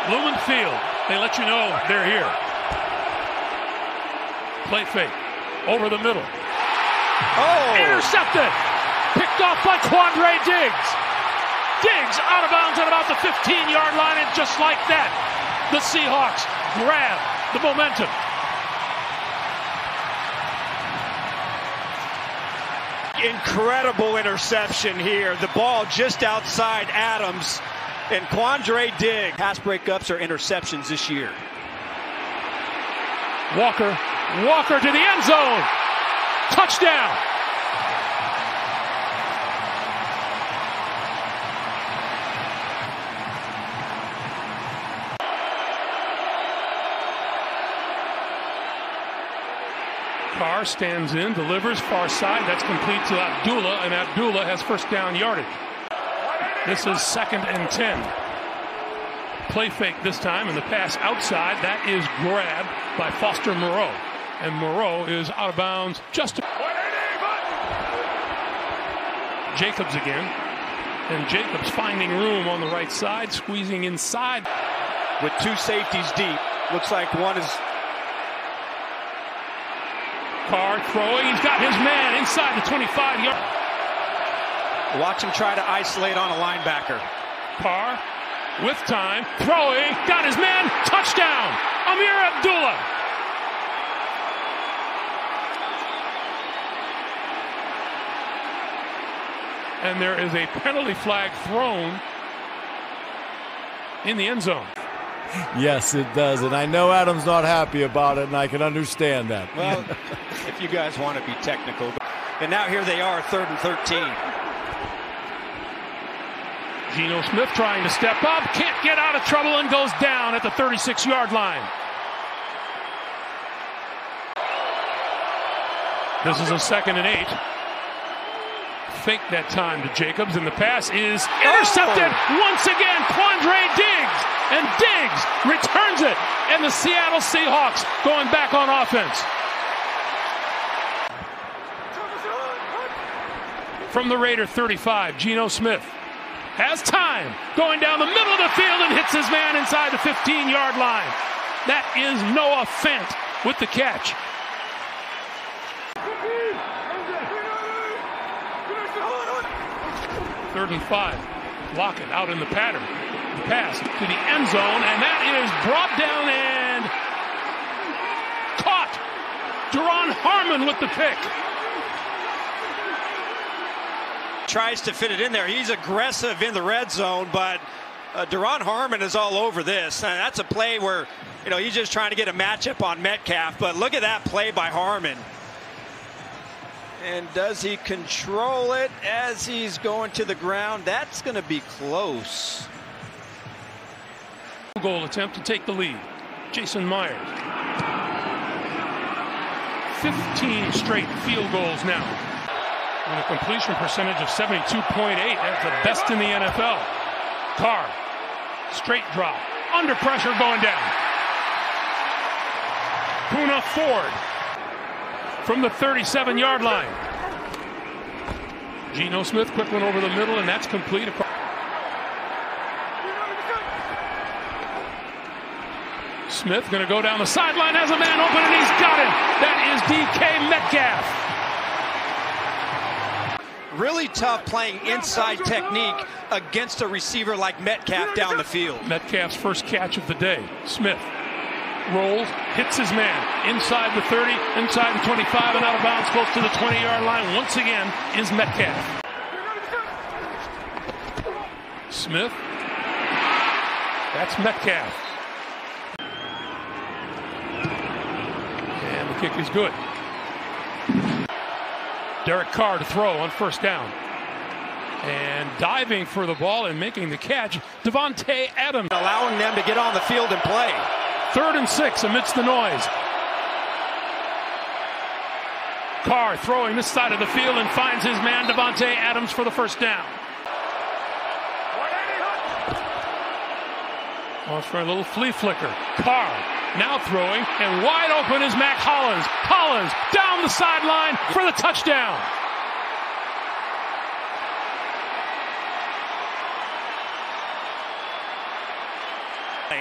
Lumen Field. They let you know they're here. Play fake. Over the middle. Oh! Intercepted. Picked off by Quandre Diggs. Diggs out of bounds at about the 15-yard line, and just like that, the Seahawks grab the momentum. Incredible interception here. The ball just outside Adams and Quandre Diggs. Pass breakups or interceptions this year. Walker to the end zone. Touchdown. Carr stands in, delivers far side. That's complete to Abdullah, and Abdullah has first down yardage. This is 2nd and 10. Play fake this time, and the pass outside. That is grabbed by Foster Moreau. And Moreau is out of bounds just to Jacobs again. And Jacobs finding room on the right side, squeezing inside. With two safeties deep. Looks like one is... Carr throwing. He's got his man inside the 25-yard. Watch him try to isolate on a linebacker. Carr with time. Throwing. Got his man. Touchdown. Amir Abdullah. And there is a penalty flag thrown in the end zone. Yes, it does. And I know Adam's not happy about it, and I can understand that. Well, if you guys want to be technical. And now here they are, 3rd and 13. Geno Smith trying to step up. Can't get out of trouble and goes down at the 36-yard line. This is a 2nd and 8. Fake that time to Jacobs, and the pass is intercepted once again. Quandre Diggs, and Diggs returns it, and the Seattle Seahawks going back on offense. From the Raider 35, Geno Smith has time, going down the middle of the field and hits his man inside the 15-yard line. That is Noah Fant with the catch. Third and 5. Lockett out in the pattern. The pass to the end zone, and that is brought down and caught. Duron Harmon with the pick. Tries to fit it in there. He's aggressive in the red zone, but Duron Harmon is all over this. And that's a play where, you know, he's just trying to get a matchup on Metcalf. But look at that play by Harmon. And does he control it as he's going to the ground? That's going to be close. Goal attempt to take the lead. Jason Myers. 15 straight field goals now. And a completion percentage of 72.8. That's the best in the NFL. Carr. Straight drop. Under pressure going down. Poona Ford. From the 37-yard line. Geno Smith, quick one over the middle, and that's complete. Smith going to go down the sideline, has a man open, and he's got him. That is DK Metcalf. Really tough playing inside technique against a receiver like Metcalf down the field. Metcalf's first catch of the day. Smith rolls, hits his man inside the 30, inside the 25, and out of bounds, close to the 20-yard line. Once again is Metcalf. Smith. That's Metcalf. And the kick is good. Derek Carr to throw on first down. And diving for the ball and making the catch, Devontae Adams. Allowing them to get on the field and play. 3rd and 6 amidst the noise. Carr throwing this side of the field and finds his man Devontae Adams for the first down. Well, for a little flea flicker. Carr now throwing, and wide open is Mac Hollins. Hollins down the sideline for the touchdown.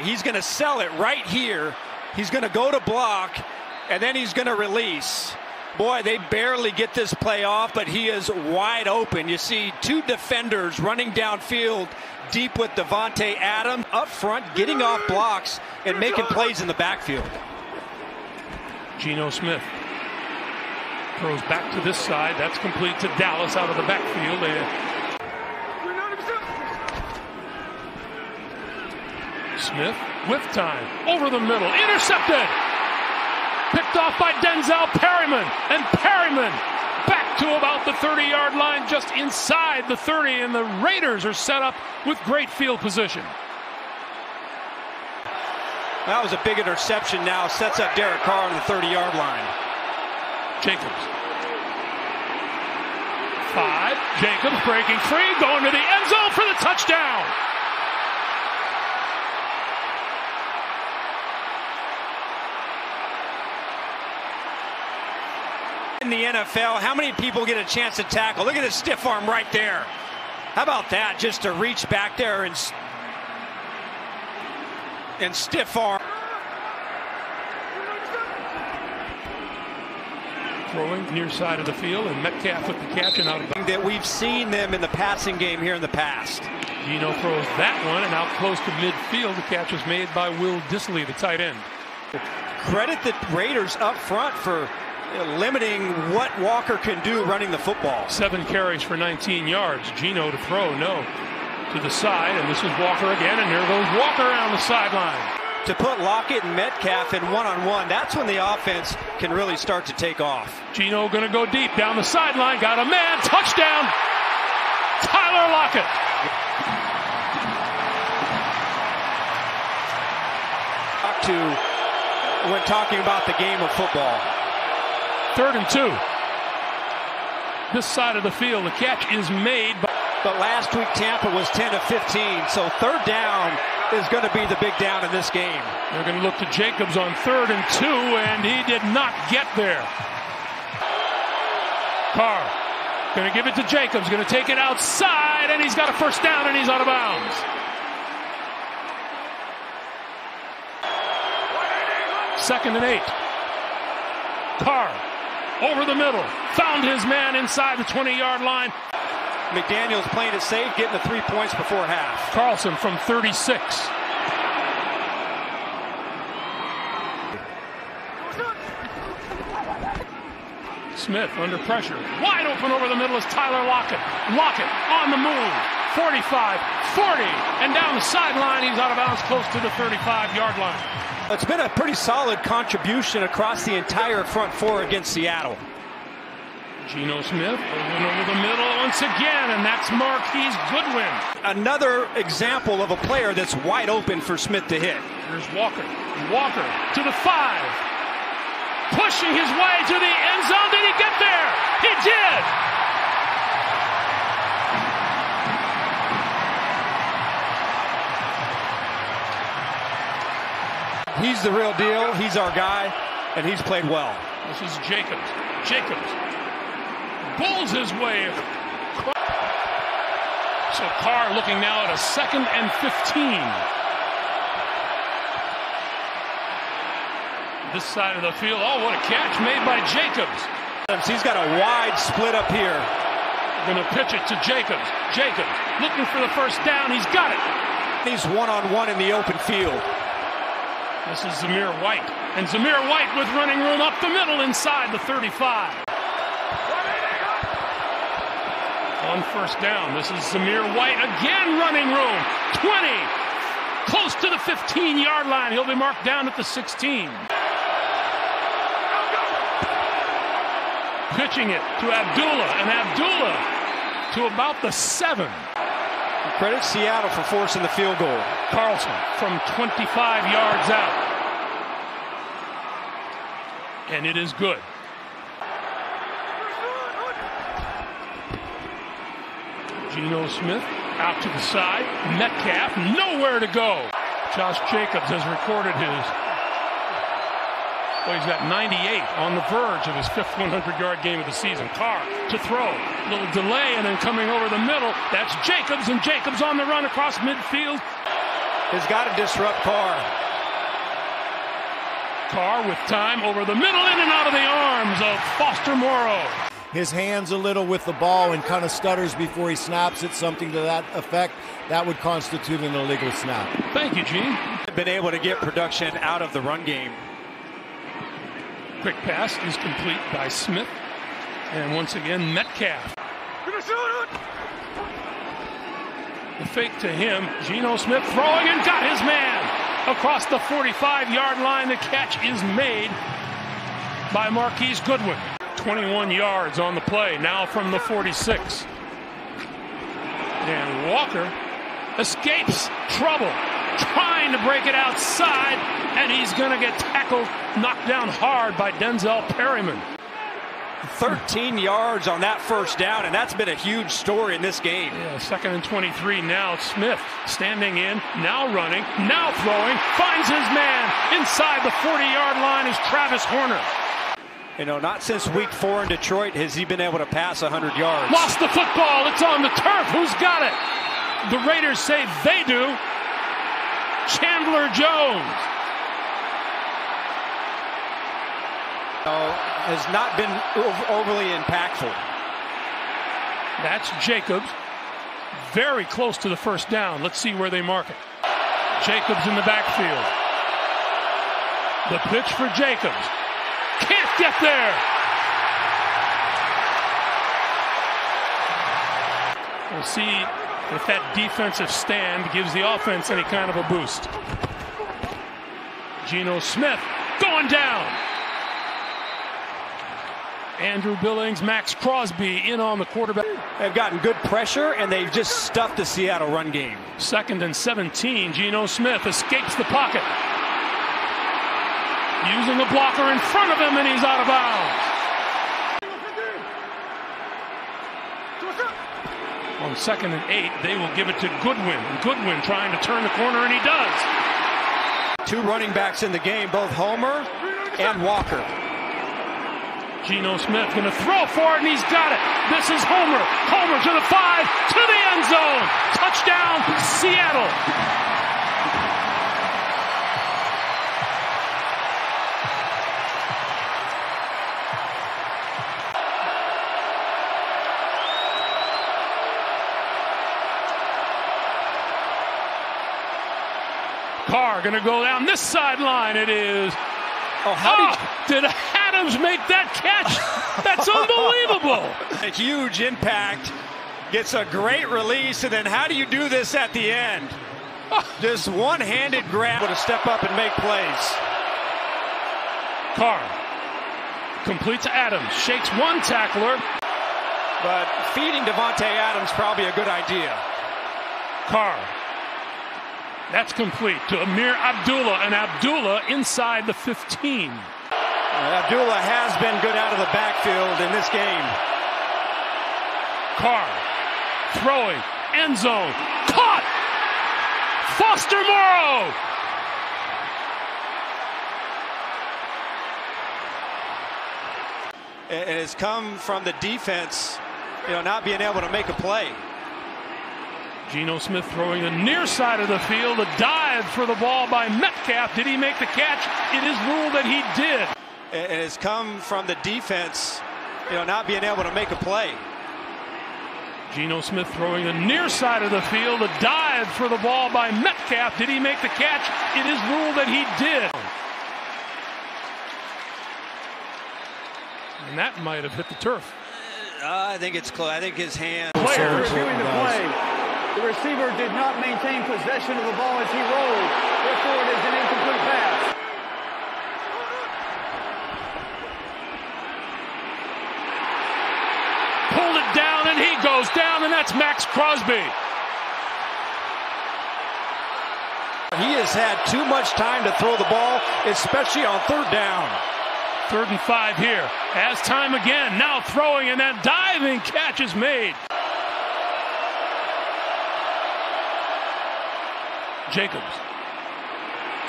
He's going to sell it right here. He's going to go to block, and then he's going to release. Boy, they barely get this play off, but he is wide open. You see two defenders running downfield deep with Davante Adams up front, getting off blocks and making plays in the backfield. Geno Smith throws back to this side. That's complete to Dallas out of the backfield. Smith with time over the middle, intercepted, picked off by Denzel Perryman, and Perryman back to about the 30-yard line, just inside the 30, and the Raiders are set up with great field position. That was a big interception. Now sets up Derek Carr on the 30-yard line. Jacobs. 5. Jacobs breaking free, going to the end zone for the touchdown. In the NFL, how many people get a chance to tackle? Look at the stiff arm right there. How about that? Just to reach back there and stiff arm. Throwing near side of the field, and Metcalf with the catch and out of that we've seen them in the passing game here in the past. Geno throws that one, and out close to midfield. The catch was made by Will Dissly, the tight end. Credit the Raiders up front for limiting what Walker can do running the football. 7 carries for 19 yards. Geno to throw, no. To the side, and this is Walker again, and there goes Walker around the sideline. To put Lockett and Metcalf in one-on-one, that's when the offense can really start to take off. Geno going to go deep down the sideline, got a man, touchdown, Tyler Lockett. When talking about the game of football. 3rd and 2. This side of the field, the catch is made. But last week Tampa was 10 of 15, so 3rd down is going to be the big down in this game. They're going to look to Jacobs on 3rd and 2, and he did not get there. Carr going to give it to Jacobs, going to take it outside, and he's got a first down, and he's out of bounds. Second and 8. Carr over the middle, found his man inside the 20-yard line. McDaniel's playing it safe, getting the 3 points before half. Carlson from 36. Smith under pressure, wide open over the middle is Tyler Lockett. Lockett on the move, 45, 40, and down the sideline, he's out of bounds close to the 35-yard line. It's been a pretty solid contribution across the entire front four against Seattle. Geno Smith over the middle once again, and that's Marquise Goodwin. Another example of a player that's wide open for Smith to hit. Here's Walker. Walker to the 5. Pushing his way to the end zone. Did he get there? He did! He's the real deal. He's our guy, and he's played well. This is Jacobs. Jacobs pulls his way. So Carr looking now at a 2nd and 15. This side of the field. Oh, what a catch made by Jacobs. He's got a wide split up here. Going to pitch it to Jacobs. Jacobs looking for the first down. He's got it. He's one-on-one in the open field. This is Zamir White. And Zamir White with running room up the middle inside the 35. On first down, this is Zamir White again running room. 20. Close to the 15-yard line. He'll be marked down at the 16. Pitching it to Abdullah, and Abdullah to about the 7. Credit Seattle for forcing the field goal. Carlson from 25 yards out. And it is good. Geno Smith out to the side. Metcalf nowhere to go. Josh Jacobs has recorded his. Well, he's at 98 on the verge of his 5th 100-yard game of the season. Carr to throw. A little delay and then coming over the middle. That's Jacobs, and Jacobs on the run across midfield. has got to disrupt Carr. Carr with time over the middle, in and out of the arms of Foster Moreau. His hands a little with the ball and kind of stutters before he snaps it, something to that effect. That would constitute an illegal snap. Thank you, Gene. Been able to get production out of the run game. Quick pass is complete by Smith. And once again, Metcalf. The fake to him. Geno Smith throwing and got his man across the 45-yard line. The catch is made by Marquise Goodwin. 21 yards on the play, now from the 46. And Walker escapes trouble, trying to break it outside, and he's going to get tackled, knocked down hard by Denzel Perryman. 13 yards on that first down, and that's been a huge story in this game. Yeah, 2nd and 23 now. Smith standing in, now running, now throwing, finds his man. Inside the 40-yard line is Travis Horner. You know, not since week 4 in Detroit has he been able to pass 100 yards. Lost the football. It's on the turf. Who's got it? The Raiders say they do. Chandler Jones. Has not been overly impactful. That's Jacobs. Very close to the first down. Let's see where they mark it. Jacobs in the backfield. The pitch for Jacobs. Can't get there. We'll see if that defensive stand gives the offense any kind of a boost. Geno Smith going down. Andrew Billings, Max Crosby in on the quarterback. They've gotten good pressure, and they've just stuffed the Seattle run game. 2nd and 17. Geno Smith escapes the pocket. Using a blocker in front of him, and he's out of bounds. On 2nd and 8, they will give it to Goodwin. Goodwin trying to turn the corner, and he does. 2 running backs in the game, both Homer and Walker. Geno Smith going to throw for it, and he's got it. This is Homer. Homer to the 5, to the end zone. Touchdown, Seattle. Carr going to go down this sideline. It is. Did Adams make that catch? That's unbelievable. A huge impact. Gets a great release, and then how do you do this at the end? Just one-handed grab to step up and make plays. Carr complete to Adams. Shakes one tackler. But feeding Devontae Adams probably a good idea. Carr. That's complete to Amir Abdullah, and Abdullah inside the 15. Abdullah has been good out of the backfield in this game. Carr throwing, end zone, caught! Foster Moreau! It has come from the defense, not being able to make a play. Geno Smith throwing the near side of the field, a dive for the ball by Metcalf. Did he make the catch? It is ruled that he did. It has come from the defense, not being able to make a play. Geno Smith throwing the near side of the field, a dive for the ball by Metcalf. Did he make the catch? It is ruled that he did. And that might have hit the turf. I think it's close. I think his hand. Reviewing the play. The receiver did not maintain possession of the ball as he rolled. Therefore, it is an incomplete pass. Pulled it down, and he goes down, and that's Max Crosby. He has had too much time to throw the ball, especially on 3rd down. 3rd and 5 here. Has time again. Now throwing, and that diving catch is made. Jacobs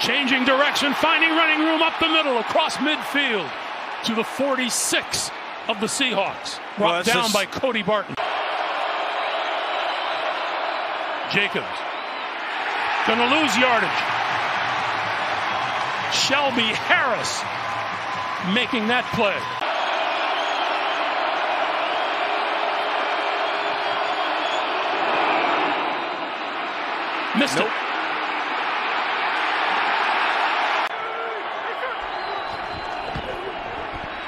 changing direction, finding running room up the middle, across midfield to the 46 of the Seahawks. Brought down by Cody Barton. Jacobs Gonna lose yardage. Shelby Harris making that play. Missed it.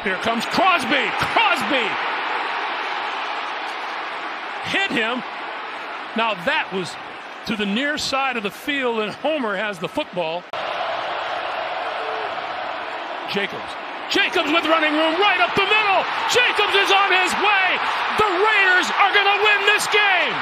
Here comes Crosby. Crosby hit him. Now that was to the near side of the field, and Homer has the football. Jacobs with running room right up the middle. Jacobs is on his way. The Raiders are going to win this game.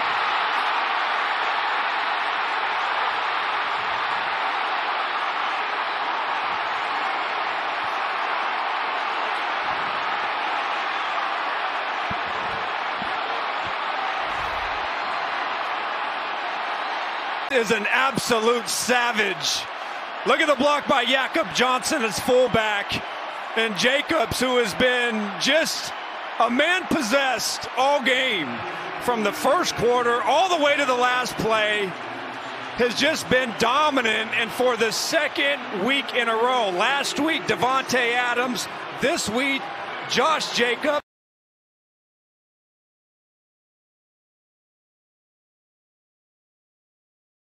Is an absolute savage. Look at the block by Jakob Johnson as fullback, and Jacobs, who has been just a man possessed all game from the first quarter all the way to the last play, has just been dominant, and for the second week in a row. Last week Davante Adams, this week Josh Jacobs.